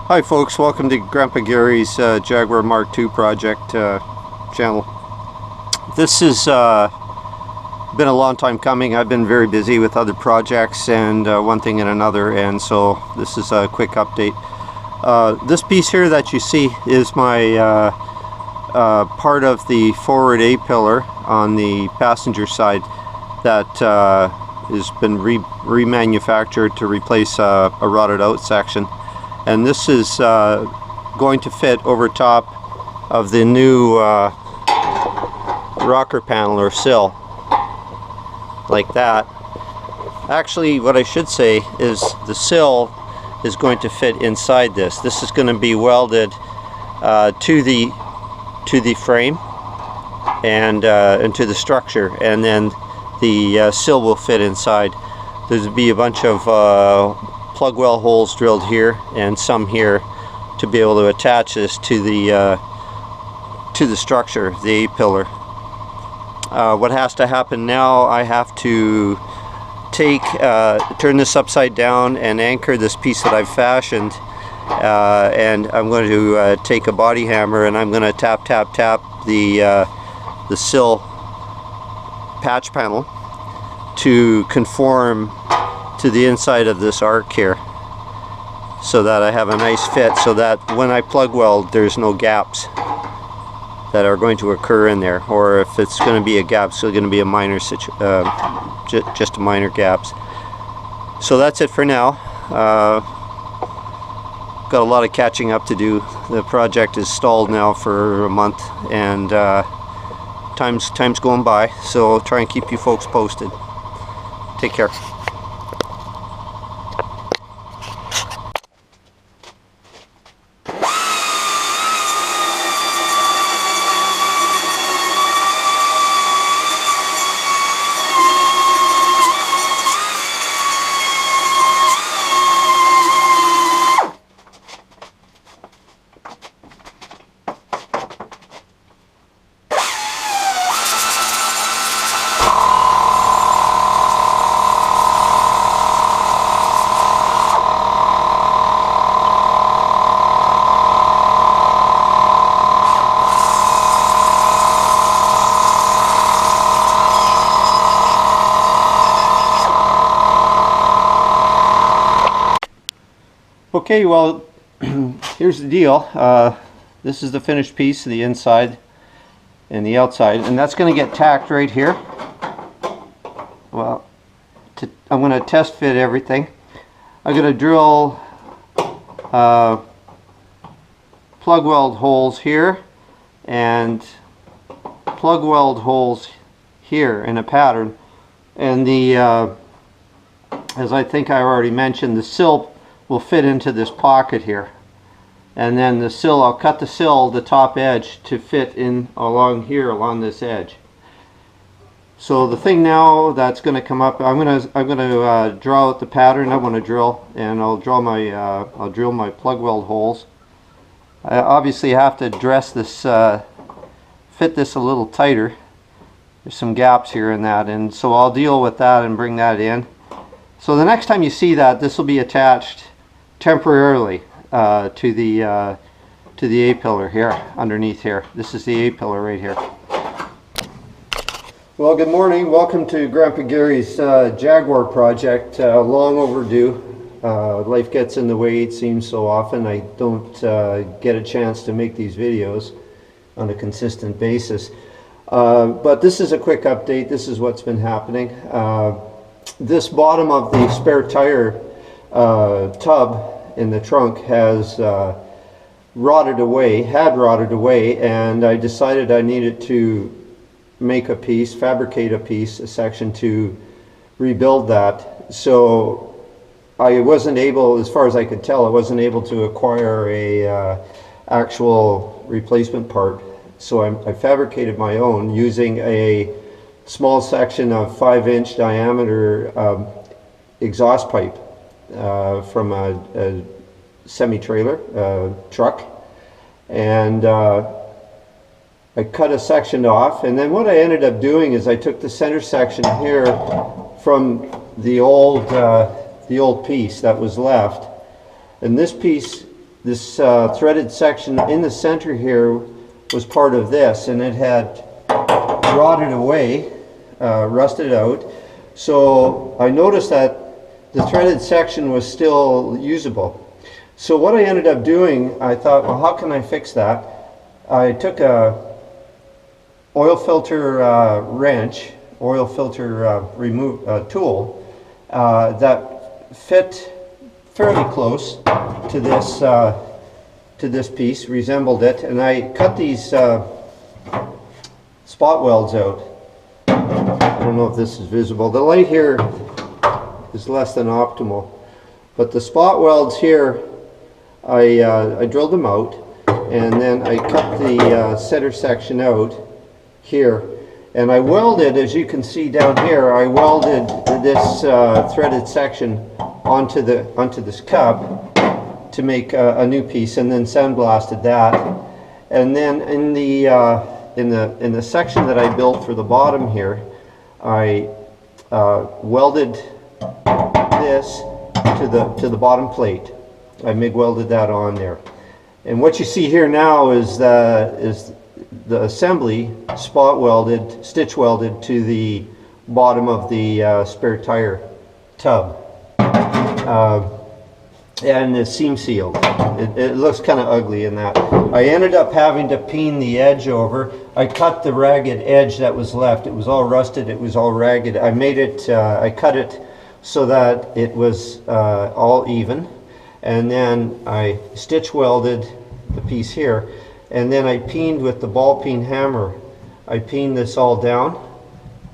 Hi folks, welcome to Grandpa Gary's Jaguar Mark II project channel. This has been a long time coming. I've been very busy with other projects and one thing and another, and so this is a quick update. This piece here that you see is my part of the forward A-pillar on the passenger side that has been remanufactured to replace a rotted out section. And this is going to fit over top of the new rocker panel or sill, like that. Actually, what I should say is the sill is going to fit inside this. This is going to be welded to the frame and to the structure, and then the sill will fit inside. There'll be a bunch of plug well holes drilled here and some here to be able to attach this to the structure, the A-pillar. What has to happen now, I have to turn this upside down and anchor this piece that I've fashioned, and I'm going to take a body hammer and I'm going to tap the sill patch panel to conform to the inside of this arc here, so that I have a nice fit, so that when I plug weld there's no gaps that are going to occur in there, or if it's going to be a gap, it's still going to be a minor just a minor gaps. So that's it for now. Got a lot of catching up to do. The project is stalled now for a month, and time's going by, so I'll try and keep you folks posted. Take care. Okay, well, here's the deal. This is the finished piece, the inside and the outside, and that's going to get tacked right here. Well, I'm going to test fit everything. I'm going to drill plug weld holes here and plug weld holes here in a pattern, and the as I think I already mentioned, the sill will fit into this pocket here, and then the sill, I'll cut the sill, the top edge, to fit in along here, along this edge. So the thing now that's going to come up, I'm going to draw out the pattern I want to drill, and I'll drill my plug weld holes. I obviously have to dress this, fit this a little tighter. There's some gaps here in that, and so I'll deal with that and bring that in. So the next time you see that, this will be attached temporarily to the A-pillar here, underneath here. This is the A-pillar right here. Well, good morning. Welcome to Grandpa Gary's Jaguar project. Long overdue. Life gets in the way, it seems so often. I don't get a chance to make these videos on a consistent basis. But this is a quick update. This is what's been happening. This bottom of the spare tire tub in the trunk has rotted away, and I decided I needed to make a piece, fabricate a piece, a section to rebuild that. So I wasn't able, as far as I could tell, I wasn't able to acquire a actual replacement part. So I fabricated my own using a small section of 5-inch diameter exhaust pipe from a semi-trailer truck, and I cut a section off, and then what I ended up doing is I took the center section here from the old piece that was left, and this piece this threaded section in the center here was part of this, and it had rotted away, rusted out. So I noticed that the threaded section was still usable. So what I ended up doing, I thought, well, how can I fix that? I took a oil filter wrench, oil filter tool that fit fairly close to this piece, resembled it, and I cut these spot welds out. I don't know if this is visible. The light here is less than optimal, but the spot welds here, I drilled them out, and then I cut the center section out here, and I welded, as you can see down here, I welded this threaded section onto this cup to make a new piece, and then sandblasted that. And then in the section that I built for the bottom here, I welded this to the bottom plate. I MIG welded that on there. And what you see here now is the assembly spot welded, stitch welded to the bottom of the spare tire tub. And it's seam sealed. It looks kind of ugly in that. I ended up having to peen the edge over. I cut the ragged edge that was left. It was all rusted, it was all ragged. I made it, I cut it so that it was all even. And then I stitch welded the piece here. And then I peened with the ball peen hammer. I peened this all down,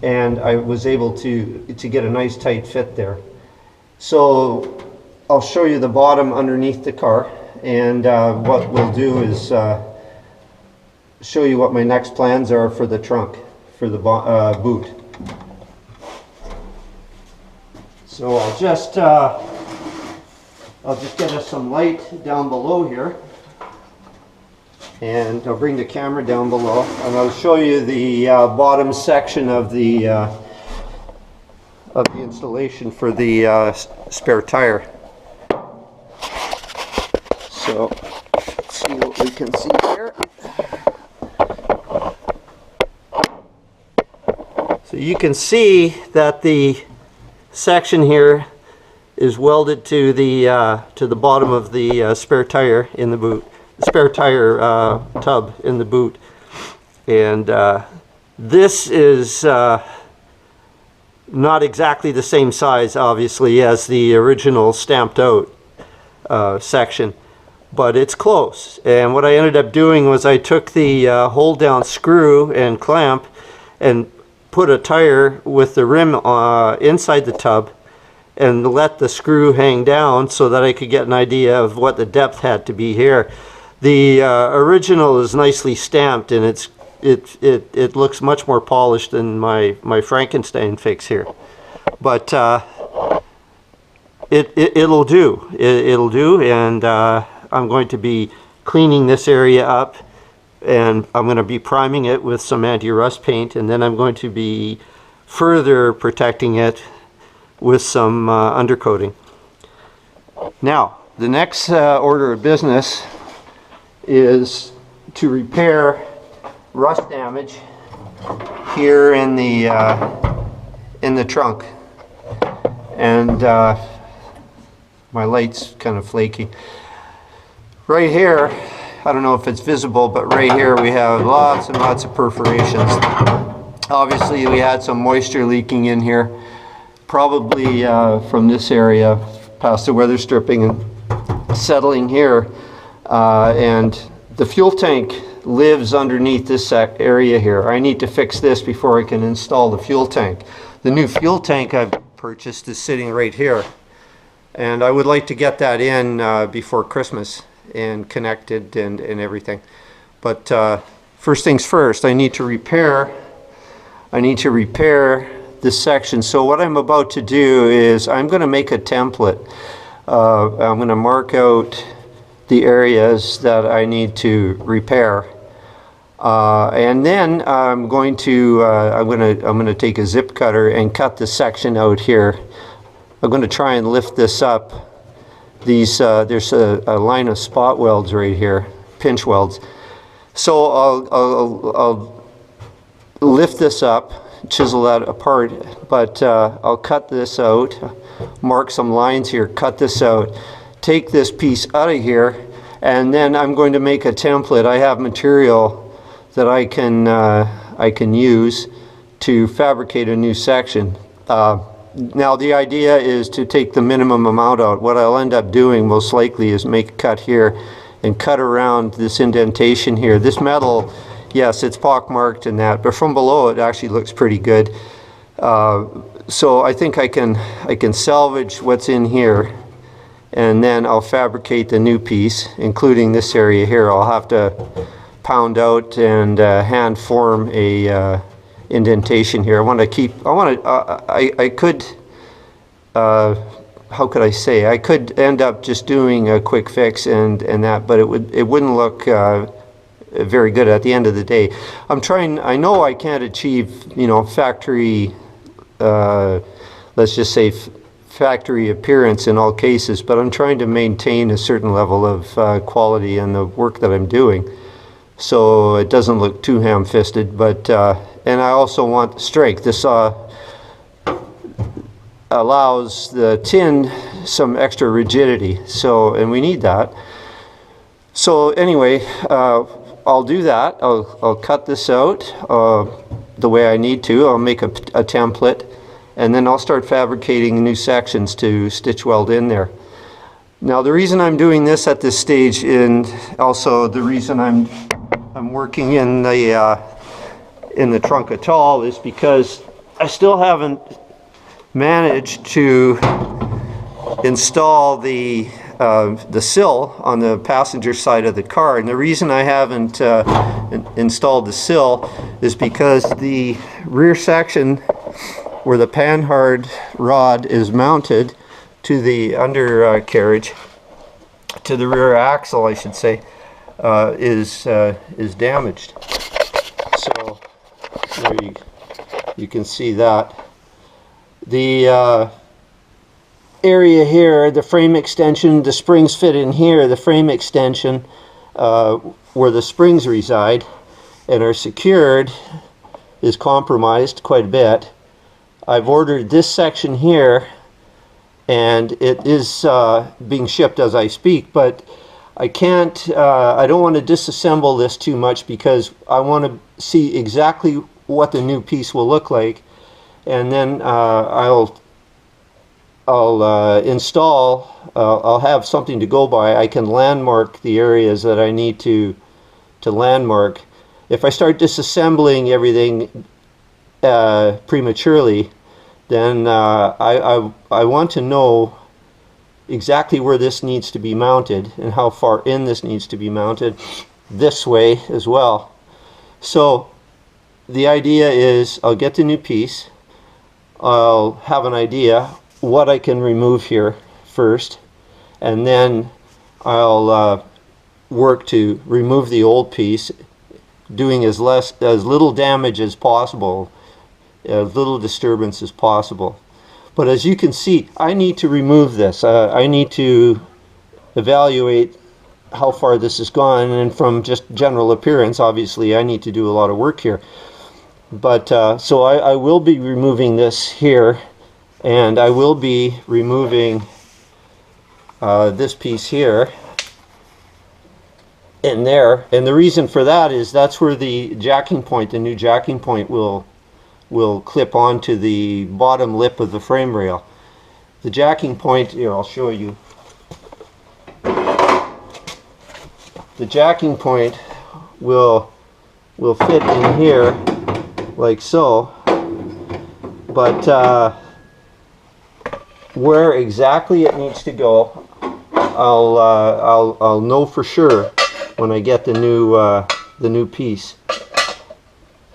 and I was able to get a nice tight fit there. So I'll show you the bottom underneath the car, and what we'll do is show you what my next plans are for the trunk, for the boot. So I'll just get us some light down below here, and I'll bring the camera down below, and I'll show you the bottom section of the installation for the spare tire. So let's see what we can see here. So you can see that the section here is welded to the bottom of the spare tire in the boot, the spare tire tub in the boot, and this is not exactly the same size, obviously, as the original stamped out section, but it's close. And what I ended up doing was I took the hold down screw and clamp and put a tire with the rim inside the tub and let the screw hang down so that I could get an idea of what the depth had to be here. The original is nicely stamped, and it looks much more polished than my Frankenstein fix here, but it'll do. It'll do, and I'm going to be cleaning this area up, and I'm going to be priming it with some anti-rust paint, and then I'm going to be further protecting it with some undercoating. Now, the next order of business is to repair rust damage here in the trunk, and my light's kind of flaky. Right here, I don't know if it's visible, but right here we have lots and lots of perforations. Obviously we had some moisture leaking in here, probably from this area past the weather stripping and settling here, and the fuel tank lives underneath this area here. I need to fix this before I can install the fuel tank. The new fuel tank I've purchased is sitting right here, and I would like to get that in before Christmas and connected and everything. But first things first, I need to repair this section. So what I'm about to do is I'm going to make a template. I'm going to mark out the areas that I need to repair, and then I'm going to take a zip cutter and cut the section out here. I'm going to try and lift this up these there's a line of spot welds right here, pinch welds. So I'll lift this up, chisel that apart, but I'll cut this out, mark some lines here, cut this out, take this piece out of here, and then I'm going to make a template. I have material that I can use to fabricate a new section. Now the idea is to take the minimum amount out. What I'll end up doing most likely is make a cut here and cut around this indentation here. This metal, yes, it's pockmarked and that, but from below it actually looks pretty good. So I think I can salvage what's in here, and then I'll fabricate the new piece, including this area here. I'll have to pound out and hand form a indentation here. I could, how could I say? I could end up just doing a quick fix and that, but it wouldn't look very good at the end of the day. I know I can't achieve, factory, let's just say factory appearance in all cases, but I'm trying to maintain a certain level of quality in the work that I'm doing, so it doesn't look too ham-fisted. But and I also want strength. This allows the tin some extra rigidity, and we need that. So anyway, I'll do that. I'll cut this out the way I need to. I'll make a template, and then I'll start fabricating new sections to stitch weld in there. Now the reason I'm doing this at this stage, and also the reason I'm working in the trunk at all, is because I still haven't managed to install the sill on the passenger side of the car. And the reason I haven't installed the sill is because the rear section where the panhard rod is mounted to the undercarriage, to the rear axle I should say, is damaged. So there you can see that. The area here, the frame extension, the springs fit in here. The frame extension where the springs reside and are secured is compromised quite a bit. I've ordered this section here, and it is being shipped as I speak, but I don't want to disassemble this too much because I want to see exactly what the new piece will look like, and then I'll install, I'll have something to go by. I can landmark the areas that I need to landmark. If I start disassembling everything prematurely, then I want to know exactly where this needs to be mounted and how far in this needs to be mounted, this way as well. So the idea is I'll get the new piece, I'll have an idea what I can remove here first, and then I'll work to remove the old piece, doing as little damage as possible, as little disturbance as possible. But as you can see, I need to remove this. I need to evaluate how far this has gone, and from just general appearance, obviously I need to do a lot of work here. But so I will be removing this here, and I will be removing this piece here and there. And the reason for that is that's where the jacking point, the new jacking point, will clip onto the bottom lip of the frame rail. The jacking point, here I'll show you. The jacking point will fit in here like so, but where exactly it needs to go, I'll know for sure when I get the new piece.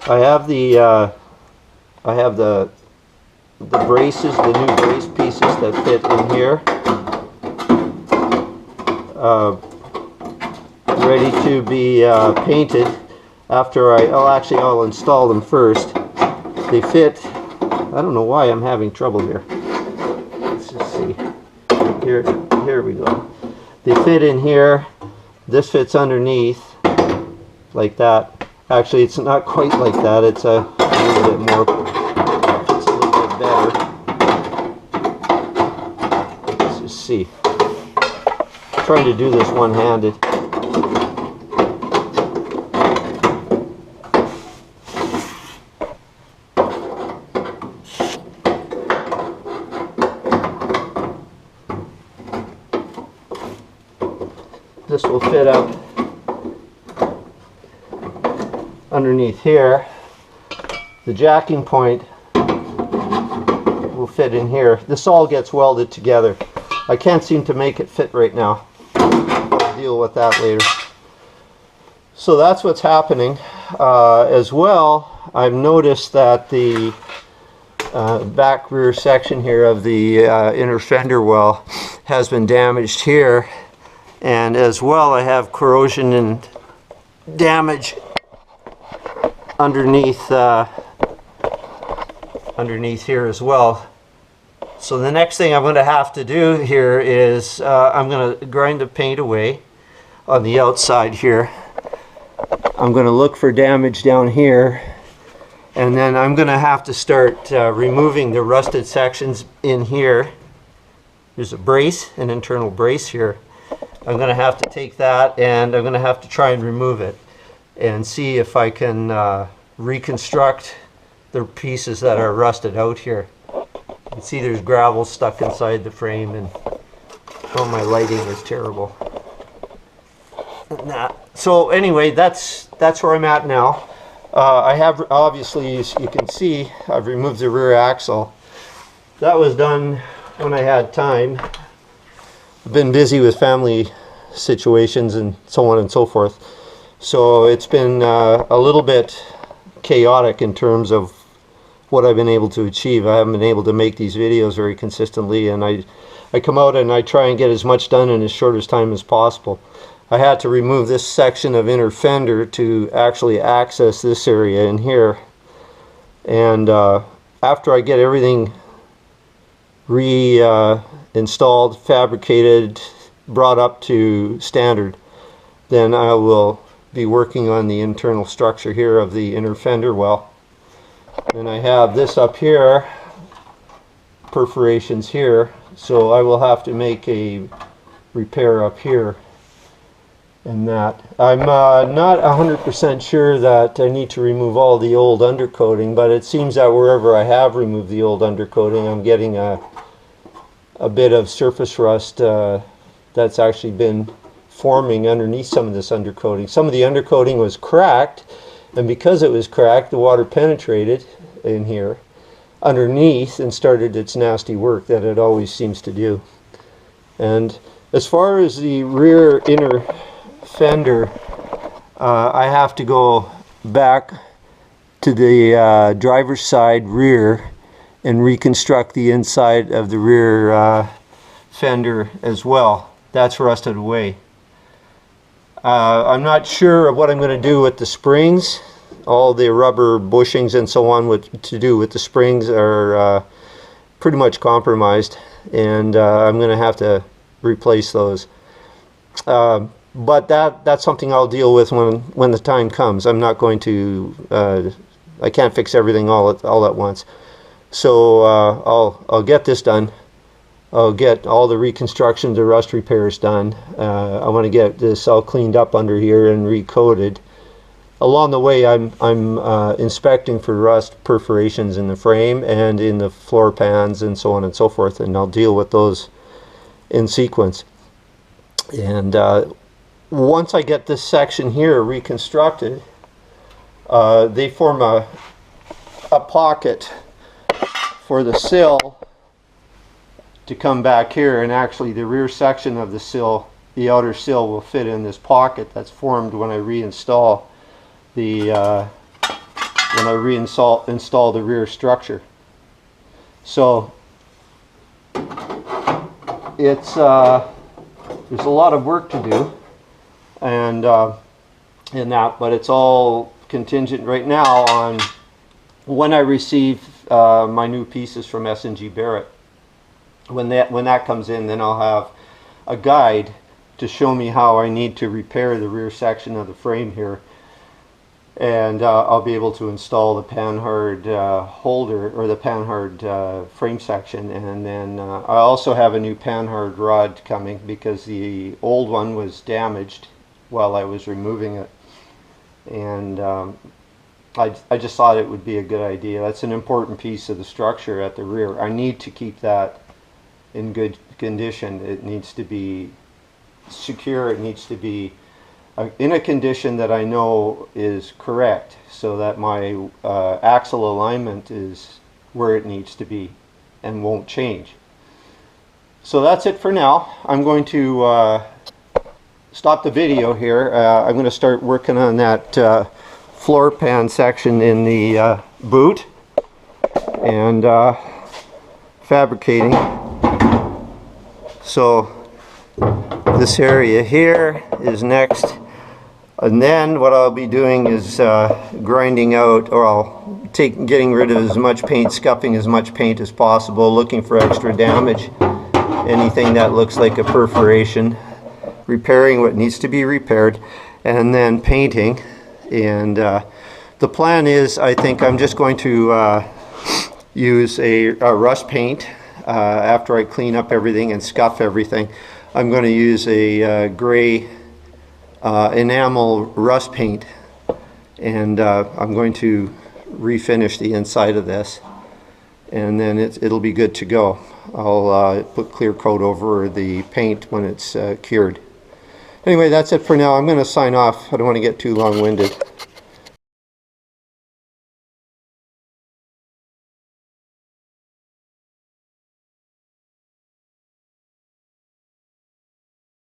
I have the braces, the new brace pieces that fit in here, ready to be painted. After I'll install them first. They fit. I don't know why I'm having trouble here. Let's just see. Here here we go. They fit in here. This fits underneath like that. Actually, it's not quite like that. It's a little bit more, it's a little bit better. Let's just see. I'm trying to do this one-handed. This will fit up underneath here. The jacking point will fit in here. This all gets welded together. I can't seem to make it fit right now. I'll deal with that later. So that's what's happening. As well, I've noticed that the back rear section here of the inner fender well has been damaged here. And as well, I have corrosion and damage underneath underneath here as well. So the next thing I'm going to have to do here is I'm going to grind the paint away on the outside here. I'm going to look for damage down here, and then I'm going to have to start removing the rusted sections in here. There's a brace, an internal brace here. I'm going to have to take that, and I'm going to have to try and remove it and see if I can reconstruct the pieces that are rusted out here. You can see there's gravel stuck inside the frame, and oh, my lighting is terrible. So anyway, that's where I'm at now. I have, obviously, as you can see, I've removed the rear axle. That was done when I had time. I've been busy with family situations and so on and so forth. So it's been a little bit chaotic in terms of what I've been able to achieve. I haven't been able to make these videos very consistently, and I come out and I try and get as much done in as short as time as possible. I had to remove this section of inner fender to actually access this area in here. And after I get everything reinstalled, fabricated, brought up to standard, then I will be working on the internal structure here of the inner fender well. And I have this up here, perforations here, so I will have to make a repair up here. And that I'm not 100% sure that I need to remove all the old undercoating, but it seems that wherever I have removed the old undercoating, I'm getting a bit of surface rust that's actually been forming underneath some of this undercoating. Some of the undercoating was cracked, and because it was cracked, the water penetrated in here underneath and started its nasty work that it always seems to do. And as far as the rear inner fender, I have to go back to the driver's side rear and reconstruct the inside of the rear fender as well. That's rusted away. I'm not sure of what I'm going to do with the springs. All the rubber bushings and so on, what to do with the springs are pretty much compromised, and I'm going to have to replace those. But that's something I'll deal with when the time comes. I'm not going to, I can't fix everything all at once. So I'll get this done. I'll get all the reconstruction, the rust repairs done. I want to get this all cleaned up under here and recoated. Along the way, I'm inspecting for rust perforations in the frame and in the floor pans and so on and so forth, and I'll deal with those in sequence. And once I get this section here reconstructed, they form a pocket for the sill to come back here, and actually the rear section of the sill, the outer sill, will fit in this pocket that's formed when I reinstall the install the rear structure. So it's there's a lot of work to do, and in that, but it's all contingent right now on when I receive my new pieces from S&G Barrett. When that comes in, then I'll have a guide to show me how I need to repair the rear section of the frame here. And I'll be able to install the panhard holder, or the panhard frame section, and then I also have a new panhard rod coming because the old one was damaged while I was removing it, and I just thought it would be a good idea. That's an important piece of the structure at the rear. I need to keep that in good condition. It needs to be secure. It needs to be in a condition that I know is correct, so that my axle alignment is where it needs to be and won't change. So that's it for now. I'm going to stop the video here. I'm going to start working on that floor pan section in the boot and fabricating. So this area here is next. And then what I'll be doing is grinding out, or getting rid of as much paint, scuffing as much paint as possible, looking for extra damage, anything that looks like a perforation, repairing what needs to be repaired, and then painting. And the plan is, I think I'm just going to use a rust paint after I clean up everything and scuff everything. I'm going to use a gray enamel rust paint, and I'm going to refinish the inside of this, and then it'll be good to go. I'll put clear coat over the paint when it's cured. Anyway, that's it for now. I'm going to sign off. I don't want to get too long-winded.